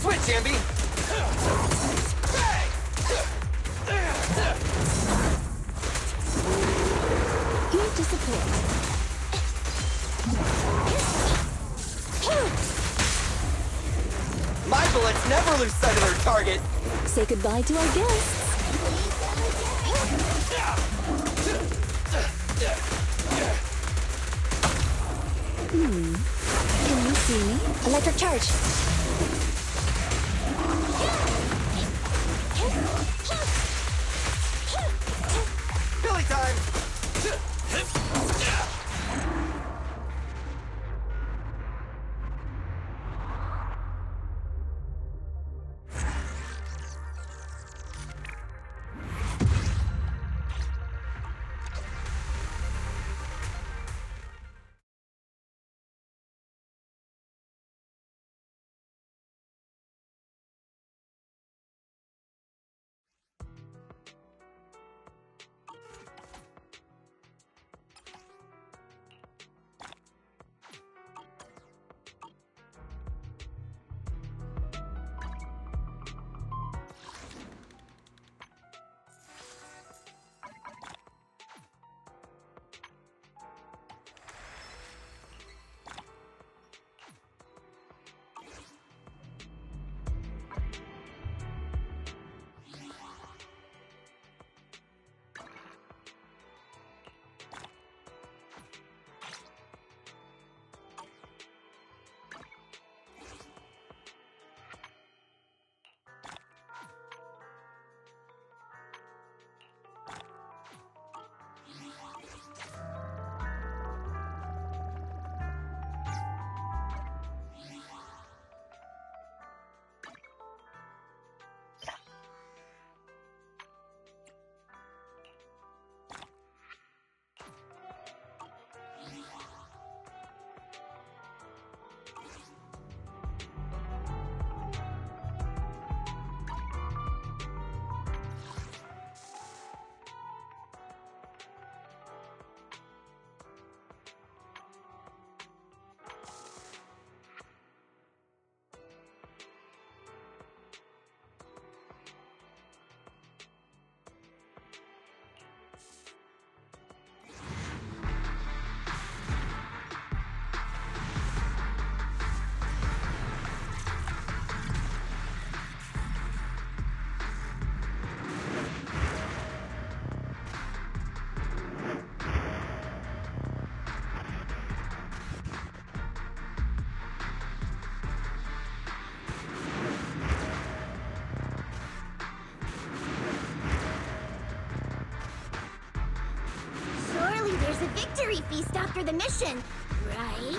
Switch, Ambi! Here to support. My bullets never lose sight of their target! Say goodbye to our guests. Can you see me? Electric charge. Billy time! There's a victory feast after the mission, right?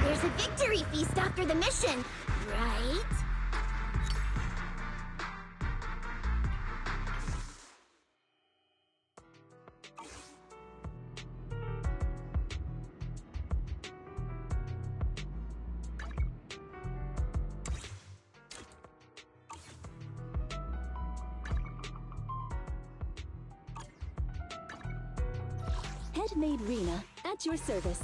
There's a victory feast after the mission, right? Headmaid Rena, at your service.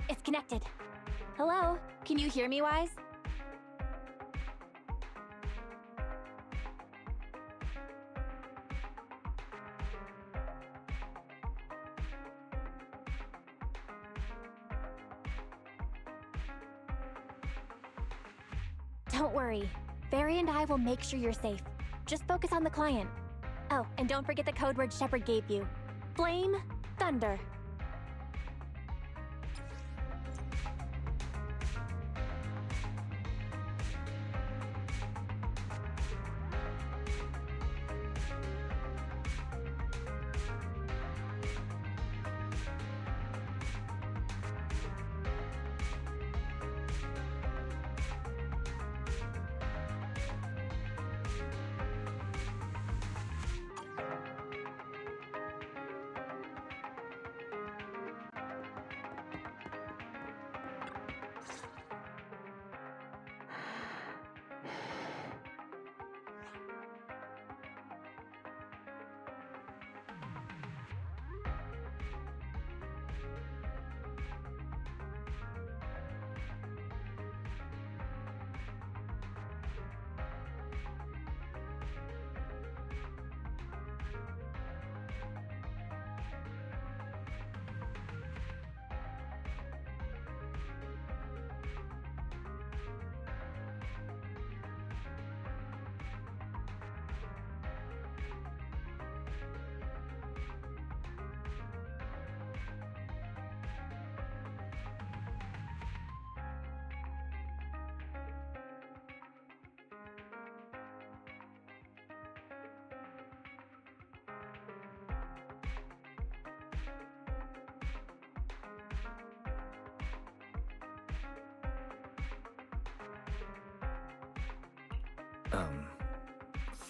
It's connected. Hello? Can you hear me, Wise? Don't worry. Barry and I will make sure you're safe. Just focus on the client. Oh, and don't forget the code word Shepard gave you. Flame, thunder.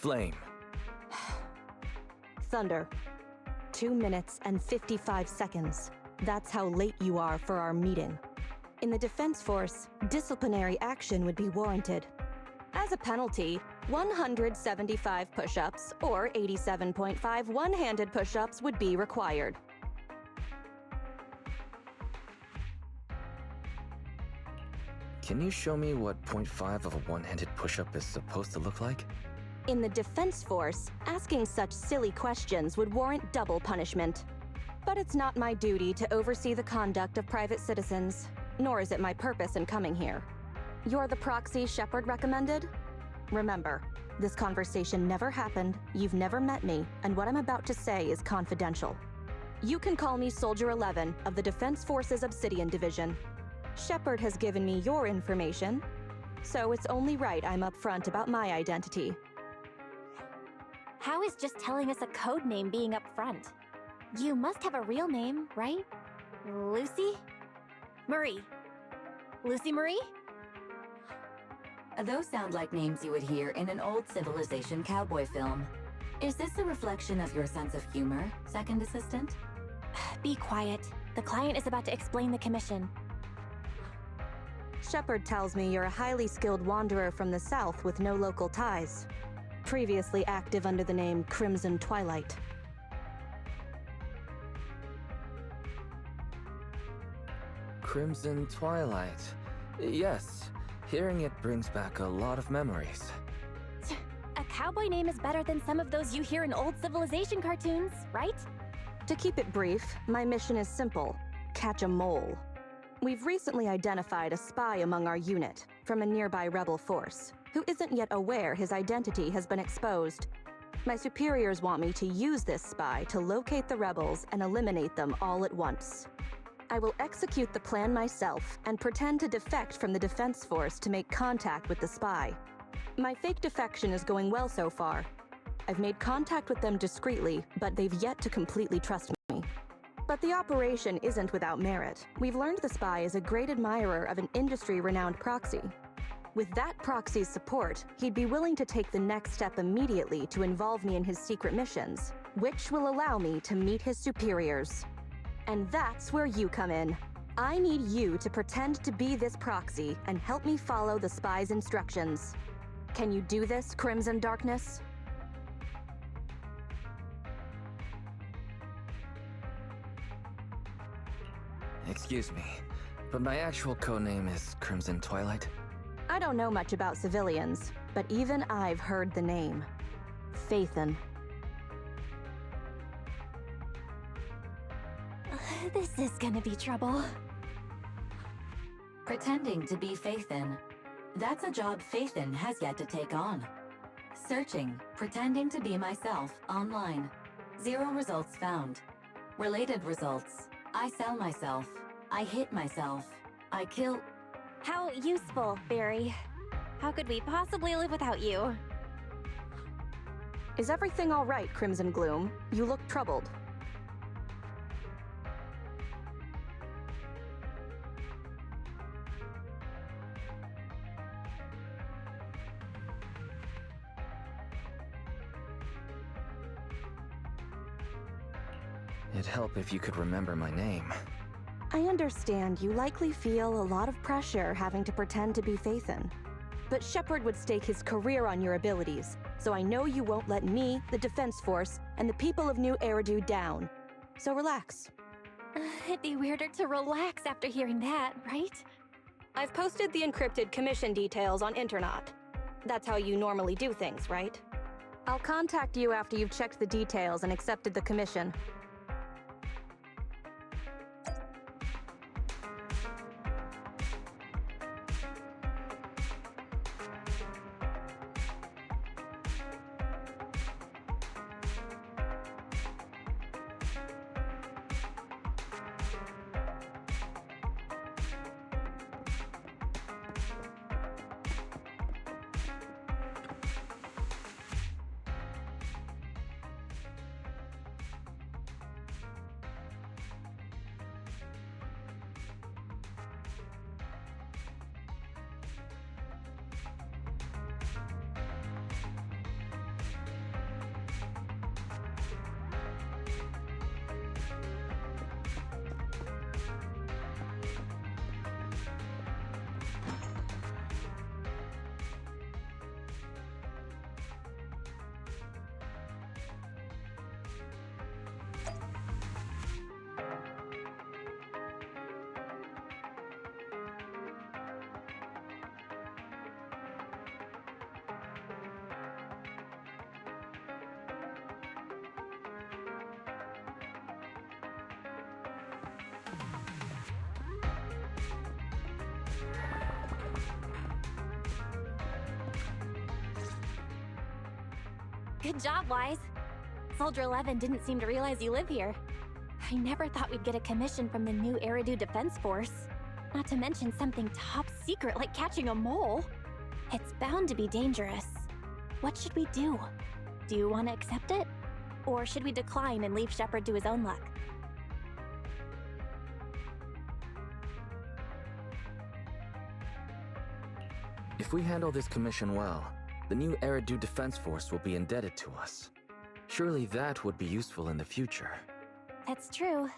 Flame. Thunder. 2 minutes and 55 seconds. That's how late you are for our meeting. In the Defense Force, disciplinary action would be warranted. As a penalty, 175 push-ups or 87.5 one-handed push-ups would be required. Can you show me what 0.5 of a one-handed push-up is supposed to look like? In the Defense Force, asking such silly questions would warrant double punishment. But it's not my duty to oversee the conduct of private citizens, nor is it my purpose in coming here. You're the proxy Shepard recommended? Remember, this conversation never happened, you've never met me, and what I'm about to say is confidential. You can call me Soldier 11 of the Defense Force's Obsidian Division. Shepard has given me your information, so it's only right I'm upfront about my identity. How is just telling us a code name being up front? You must have a real name, right? Lucy? Marie. Lucy Marie? Those sound like names you would hear in an old Civilization cowboy film. Is this a reflection of your sense of humor, Second Assistant? Be quiet. The client is about to explain the commission. Shepard tells me you're a highly skilled wanderer from the south with no local ties. Previously active under the name Crimson Twilight. Crimson Twilight. Yes, hearing it brings back a lot of memories. A cowboy name is better than some of those you hear in old Civilization cartoons, right? To keep it brief, my mission is simple: catch a mole. We've recently identified a spy among our unit from a nearby rebel force, who isn't yet aware his identity has been exposed. My superiors want me to use this spy to locate the rebels and eliminate them all at once. I will execute the plan myself and pretend to defect from the Defense Force to make contact with the spy. My fake defection is going well so far. I've made contact with them discreetly, but they've yet to completely trust me. But the operation isn't without merit. We've learned the spy is a great admirer of an industry-renowned proxy. With that proxy's support, he'd be willing to take the next step immediately to involve me in his secret missions, which will allow me to meet his superiors. And that's where you come in. I need you to pretend to be this proxy and help me follow the spy's instructions. Can you do this, Crimson Darkness? Excuse me, but my actual codename is Crimson Twilight. I don't know much about civilians, but even I've heard the name. Phaethon. This is gonna be trouble. Pretending to be Phaethon. That's a job Phaethon has yet to take on. Searching, pretending to be myself, online. 0 results found. Related results. I sell myself. I hit myself. I kill... How useful, Barry. How could we possibly live without you? Is everything all right, Crimson Gloom? You look troubled. It'd help if you could remember my name. I understand you likely feel a lot of pressure having to pretend to be Phaethon. But Shepard would stake his career on your abilities, so I know you won't let me, the Defense Force, and the people of New Eridu down. So relax. It'd be weirder to relax after hearing that, right? I've posted the encrypted commission details on Internet. That's how you normally do things, right? I'll contact you after you've checked the details and accepted the commission. Good job, Wise. Soldier 11 didn't seem to realize you live here. I never thought we'd get a commission from the New Eridu Defense Force. Not to mention something top secret like catching a mole. It's bound to be dangerous. What should we do? Do you want to accept it? Or should we decline and leave Shepard to his own luck? If we handle this commission well, the New Eridu Defense Force will be indebted to us. Surely that would be useful in the future. That's true.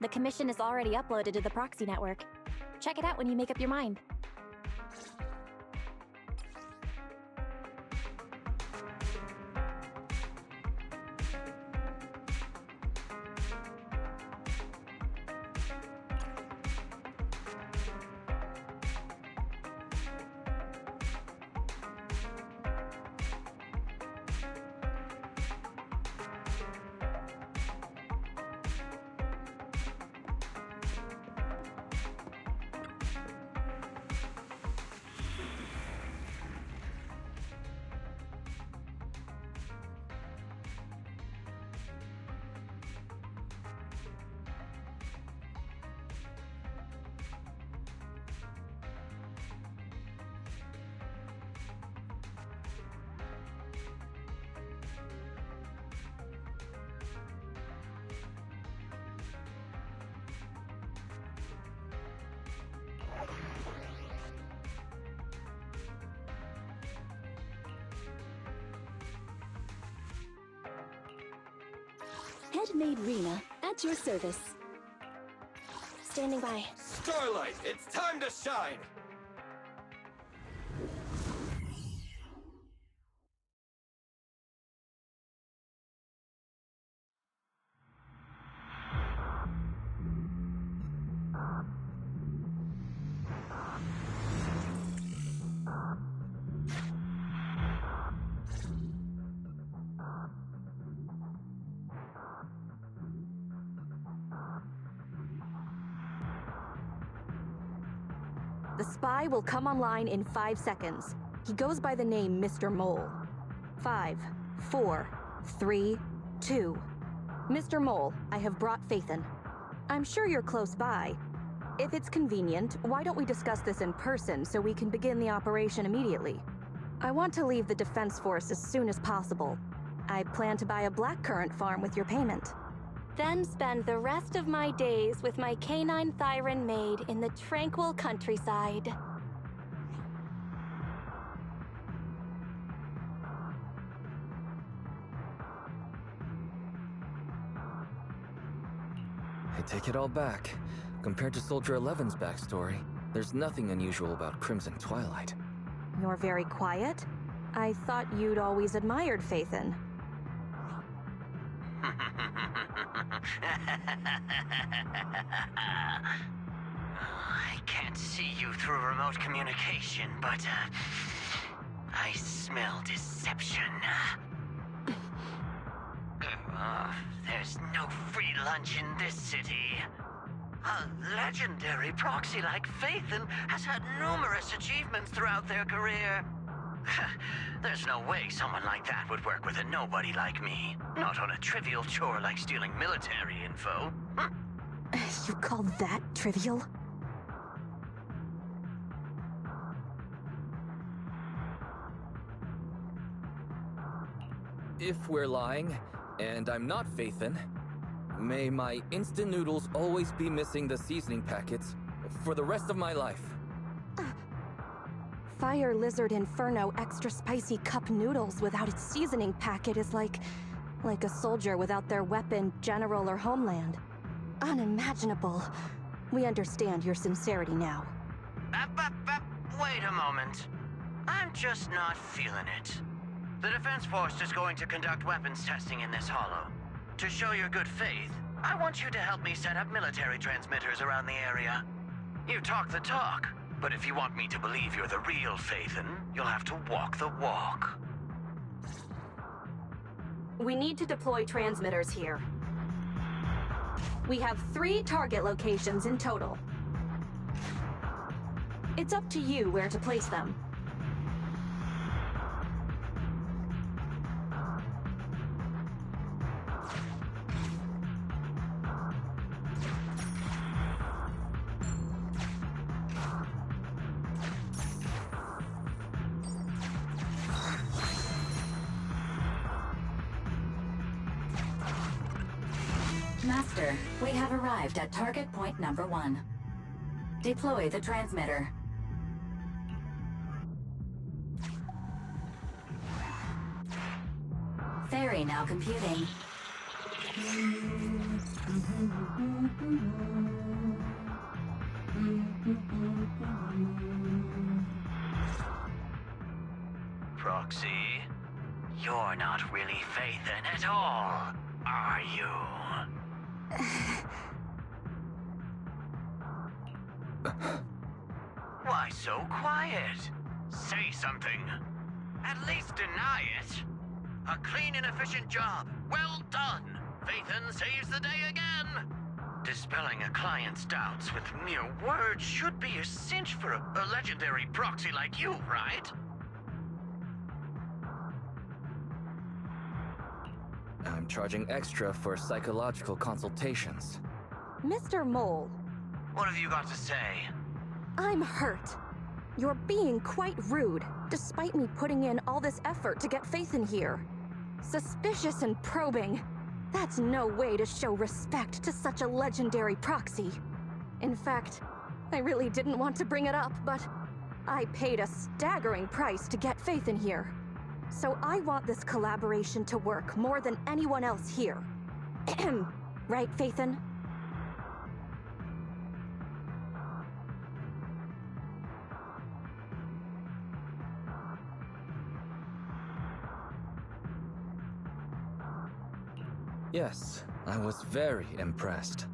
The commission is already uploaded to the proxy network. Check it out when you make up your mind. Headmaid Rena, at your service. Standing by. Starlight, it's time to shine! The spy will come online in 5 seconds. He goes by the name Mr. Mole. 5, 4, 3, 2. Mr. Mole, I have brought Faithin. I'm sure you're close by. If it's convenient, why don't we discuss this in person so we can begin the operation immediately? I want to leave the Defense Force as soon as possible. I plan to buy a blackcurrant farm with your payment. Then spend the rest of my days with my canine Thyron maid in the tranquil countryside. I take it all back. Compared to Soldier 11's backstory, there's nothing unusual about Crimson Twilight. You're very quiet? I thought you'd always admired Faithin. I can't see you through remote communication, but I smell deception. There's no free lunch in this city. A legendary proxy like Faithin has had numerous achievements throughout their career. There's no way someone like that would work with a nobody like me. Not on a trivial chore like stealing military info. You call that trivial? If we're lying, and I'm not Faithin, may my instant noodles always be missing the seasoning packets for the rest of my life. Fire Lizard Inferno extra spicy cup noodles without its seasoning packet is like a soldier without their weapon, general, or homeland. Unimaginable. We understand your sincerity now. Wait a moment. I'm just not feeling it. The Defense Force is going to conduct weapons testing in this hollow. To show your good faith, I want you to help me set up military transmitters around the area. You talk the talk, but if you want me to believe you're the real Faithin, you'll have to walk the walk. We need to deploy transmitters here. We have 3 target locations in total. It's up to you where to place them. Master, we have arrived at target point number 1. Deploy the transmitter. Ferry now computing. Proxy, you're not really Faithin at all, are you? Why so quiet? Say something. At least deny it. A clean and efficient job. Well done. Faithin saves the day again. Dispelling a client's doubts with mere words should be a cinch for a legendary proxy like you, right? I'm charging extra for psychological consultations. Mr. Mole, What have you got to say? I'm hurt. You're being quite rude, despite me putting in all this effort to get Faithin here. Suspicious and probing. That's no way to show respect to such a legendary proxy. In fact, I really didn't want to bring it up, but I paid a staggering price to get Faithin here. So I want this collaboration to work more than anyone else here. Right, Faithin? Yes, I was very impressed.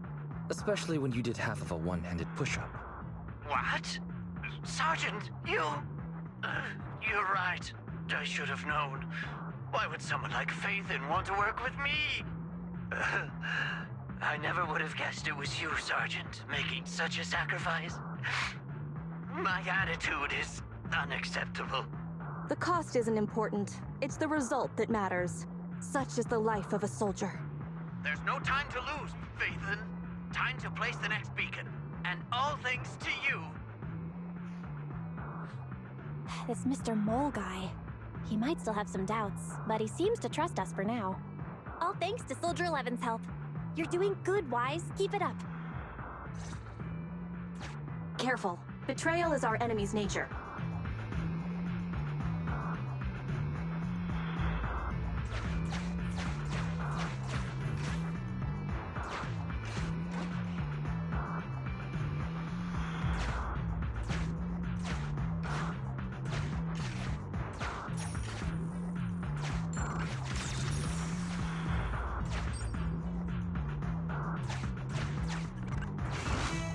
Especially when you did half of a one-handed push-up. What? Sergeant, you... you're right. I should have known. Why would someone like Faithin want to work with me? I never would have guessed it was you, Sergeant, making such a sacrifice. My attitude is unacceptable. The cost isn't important. It's the result that matters. Such is the life of a soldier. There's no time to lose, Phaethon. Time to place the next beacon. And all thanks to you. This Mr. Mole guy. He might still have some doubts, but he seems to trust us for now. All thanks to Soldier 11's help. You're doing good, Wise. Keep it up. Careful. Betrayal is our enemy's nature.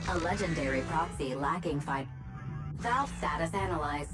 A legendary proxy lacking fight. Valve status analyzed.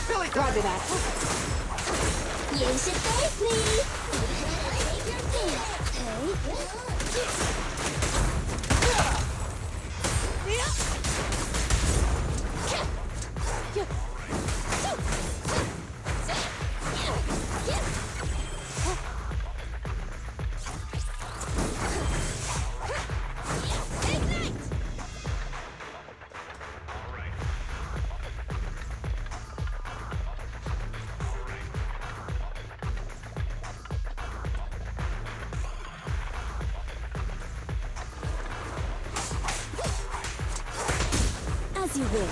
Billy, Roger that. You should thank me. Take your As you will.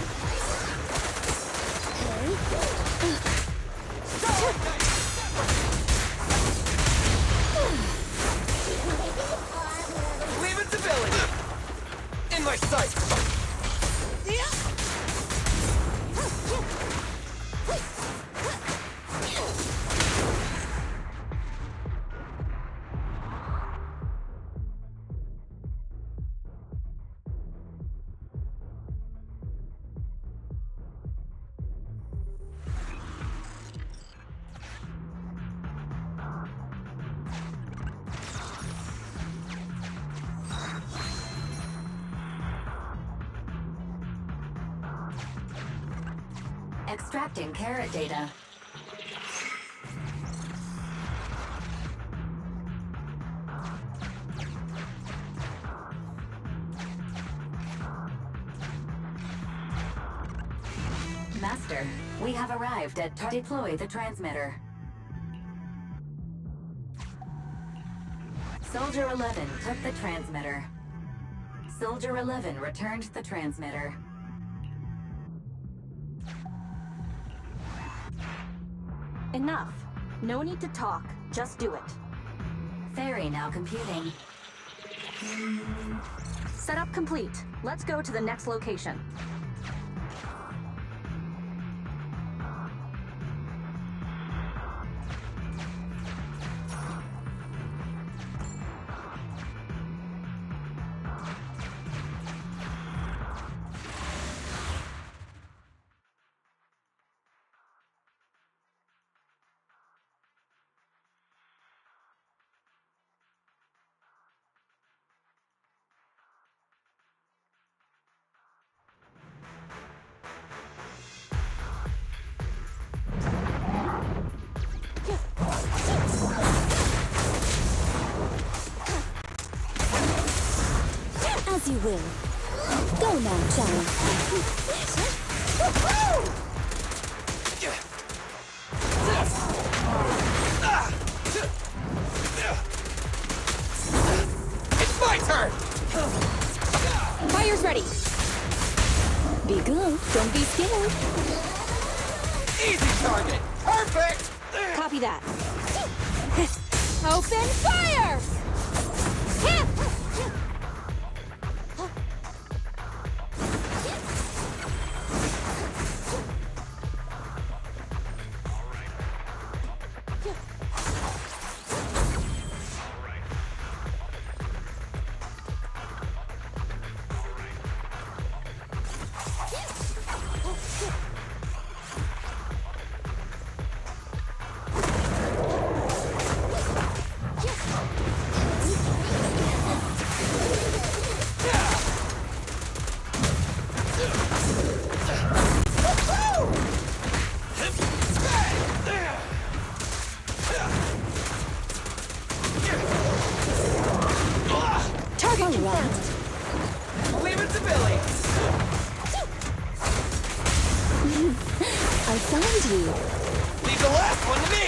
leave it to Billy. In my sight. Extracting carrot data. Master, we have arrived at deploy the transmitter. Soldier 11 took the transmitter. Soldier 11 returned the transmitter. Enough. No need to talk. Just do it. Ferry now computing. Setup complete. Let's go to the next location. As you will. Go now, child. It's my turn! Fire's ready. Be good. Don't be scared. Easy target! Perfect! Copy that. Open fire! Target right. Leave it to Billy! I found you. Leave the last one to me!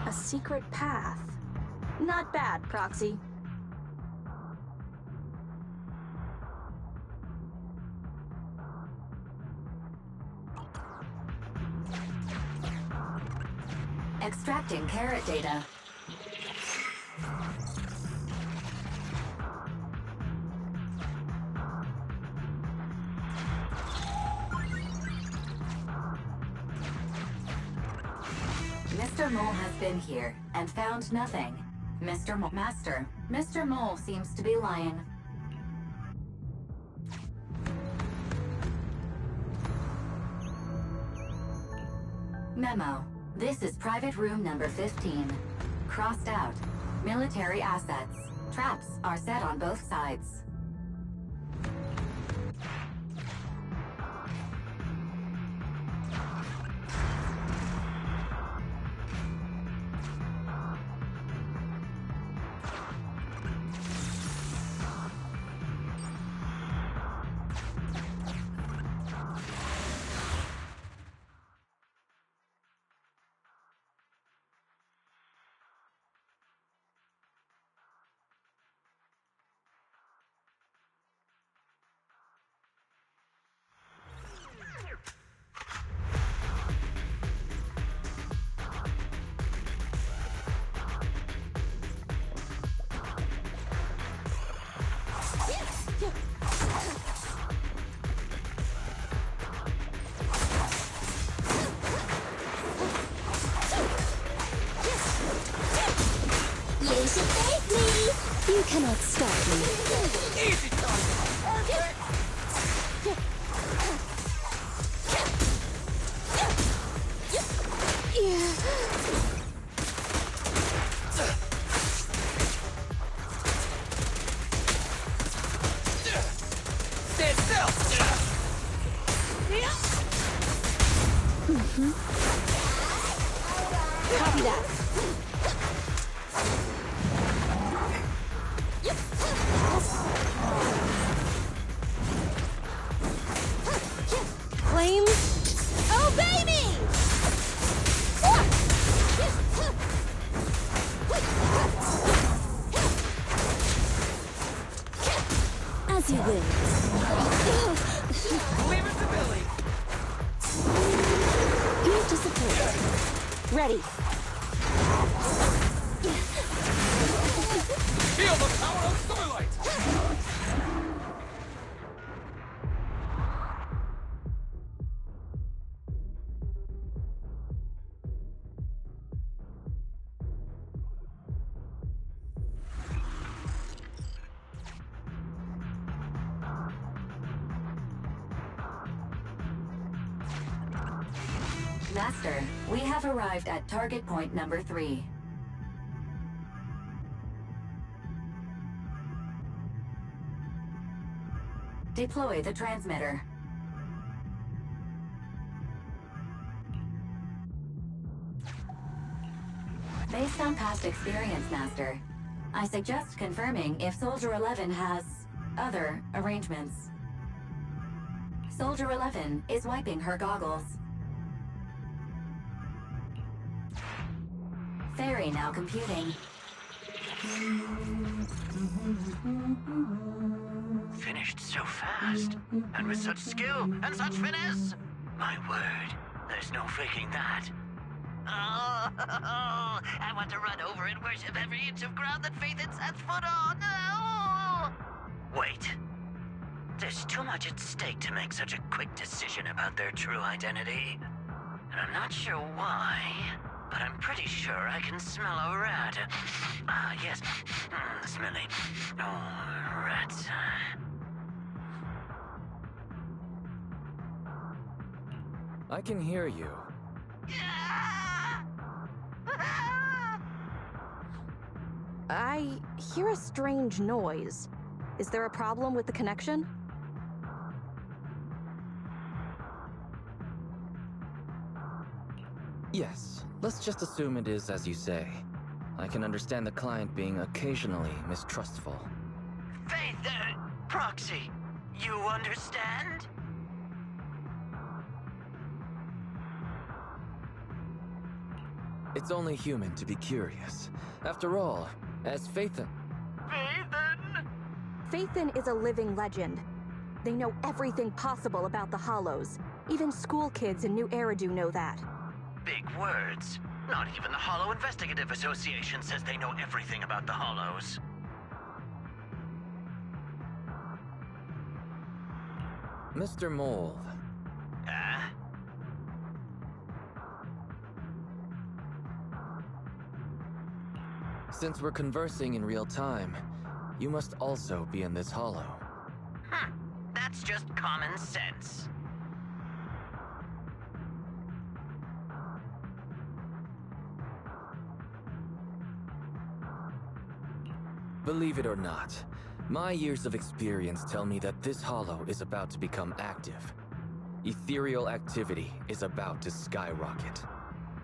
A secret path. Not bad, Proxy. Extracting carrot data. Mr. Mole has been here and found nothing. Mr. Mole seems to be lying. Memo. This is private room number 15. Crossed out. Military assets. Traps are set on both sides. You cannot stop me. Easy target. Perfect. Stand still. Copy that. Flames. Oh, baby! As you will. Leave it to Billy. Here to support. Ready. Feel the power of starlight. Master, we have arrived at target point number 3. Deploy the transmitter. Based on past experience, Master, I suggest confirming if Soldier 11 has other arrangements. Soldier 11 is wiping her goggles. Fairy now computing. Finished so fast, and with such skill and such finesse. My word, there's no faking that. Oh, I want to run over and worship every inch of ground that Faith had sets foot on. Oh. Wait. There's too much at stake to make such a quick decision about their true identity. And I'm not sure why, but I'm pretty sure I can smell a rat. Ah, yes. Smelly. Oh, rats. I can hear you. I hear a strange noise. Is there a problem with the connection? Yes, let's just assume it is as you say. I can understand the client being occasionally mistrustful. Faith, Proxy, you understand? It's only human to be curious. After all, as Faithin... Faithin? Faithin is a living legend. They know everything possible about the Hollows. Even school kids in New Eridu know that. Big words. Not even the Hollow Investigative Association says they know everything about the Hollows. Mr. Mole, since we're conversing in real time, you must also be in this hollow. That's just common sense. Believe it or not, my years of experience tell me that this hollow is about to become active. Ethereal activity is about to skyrocket.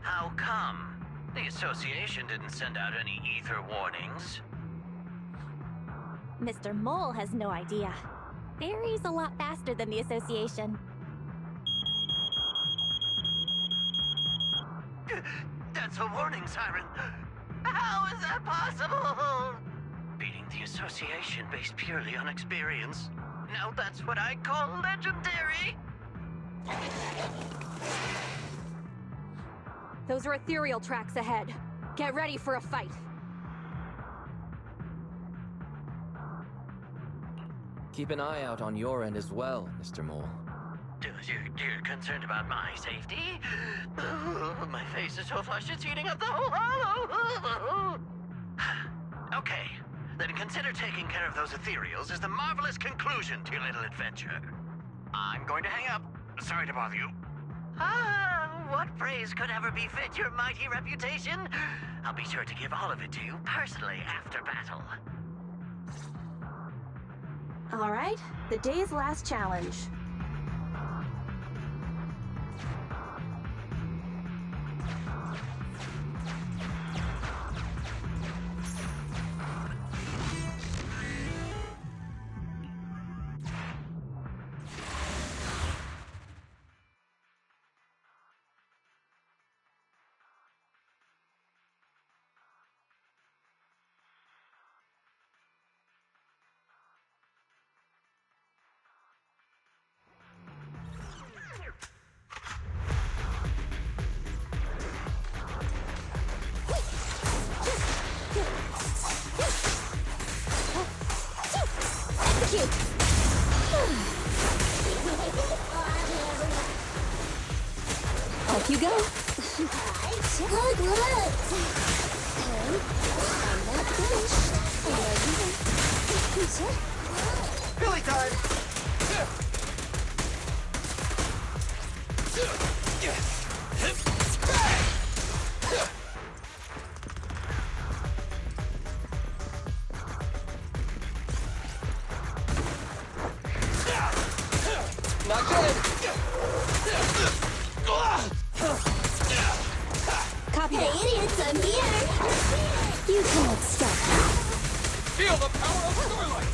How come? The Association didn't send out any ether warnings. Mr. Mole has no idea. Fairy's a lot faster than the Association. That's a warning siren. How is that possible? Beating the Association based purely on experience. Now that's what I call legendary. Those are ethereal tracks ahead. Get ready for a fight. Keep an eye out on your end as well, Mr. Mole. You're concerned about my safety? My face is so flushed it's eating up the whole hollow. Okay, then consider taking care of those ethereals as the marvelous conclusion to your little adventure. I'm going to hang up. Sorry to bother you. What praise could ever befit your mighty reputation? I'll be sure to give all of it to you personally after battle. All right, the day's last challenge. Off you go. Good luck! Billy time! Not good! Copy Hey, that. idiots, I'm here! You can't stop me. Feel the power of starlight!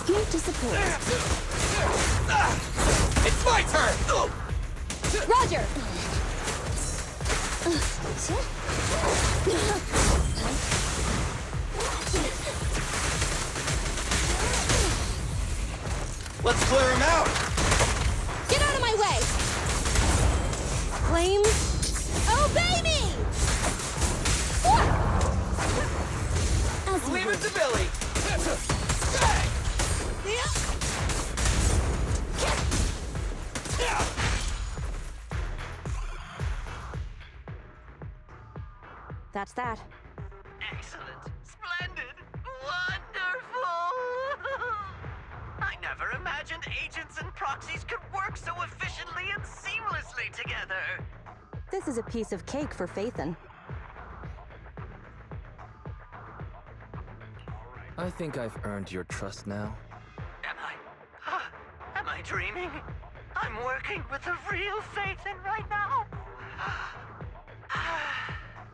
Here to support. It's my turn! Roger! Let's clear him out! Get out of my way! Flame. Obey me! As you Leave wish. it to Billy! That's that. Excellent. Splendid. Wonderful. I never imagined agents and proxies could work so efficiently and seamlessly together. This is a piece of cake for Phaethon. I think I've earned your trust now. Am I dreaming? I'm working with the real Phaethon right now.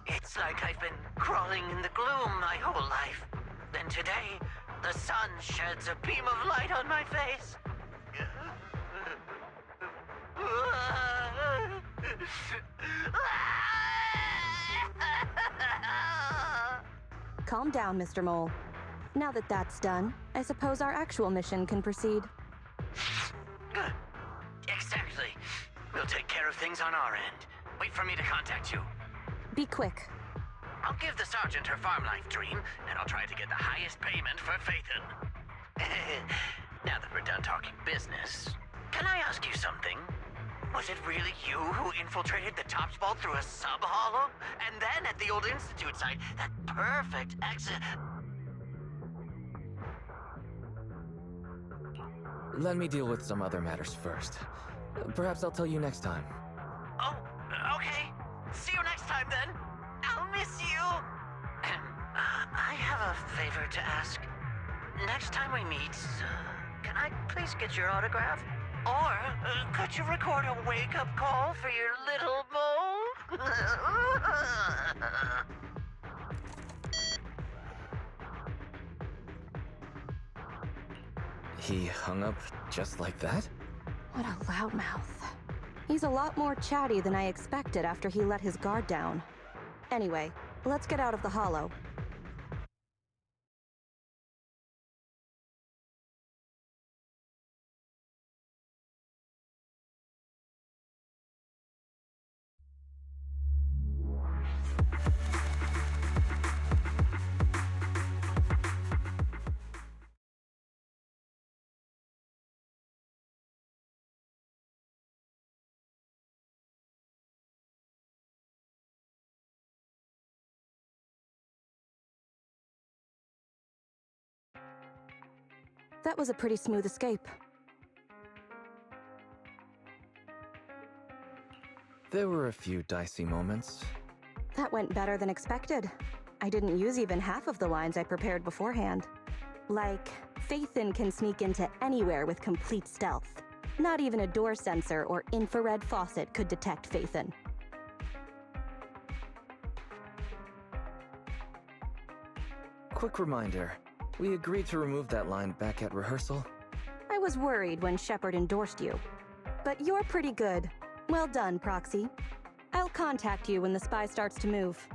It's like I've been crawling in the gloom my whole life. Then today, the sun sheds a beam of light on my face. Calm down, Mr. Mole. Now that that's done, I suppose our actual mission can proceed. Exactly. We'll take care of things on our end. Wait for me to contact you. Be quick. I'll give the sergeant her farm life dream, and I'll try to get the highest payment for Phaethon. Now that we're done talking business, can I ask you something? Was it really you who infiltrated the Tops Vault through a sub-hollow? And then at the old Institute site, that perfect exit... Let me deal with some other matters first. Perhaps I'll tell you next time. Oh, okay. See you next time, then. I'll miss you. I have a favor to ask. Next time we meet, can I please get your autograph? Or could you record a wake-up call for your little mole? He hung up just like that? What a loudmouth. He's a lot more chatty than I expected after he let his guard down. Anyway, let's get out of the hollow. That was a pretty smooth escape. There were a few dicey moments. That went better than expected. I didn't use even half of the lines I prepared beforehand. Like, Faithin can sneak into anywhere with complete stealth. Not even a door sensor or infrared faucet could detect Faithin. Quick reminder, we agreed to remove that line back at rehearsal? I was worried when Shepard endorsed you. But you're pretty good. Well done, Proxy. I'll contact you when the spy starts to move.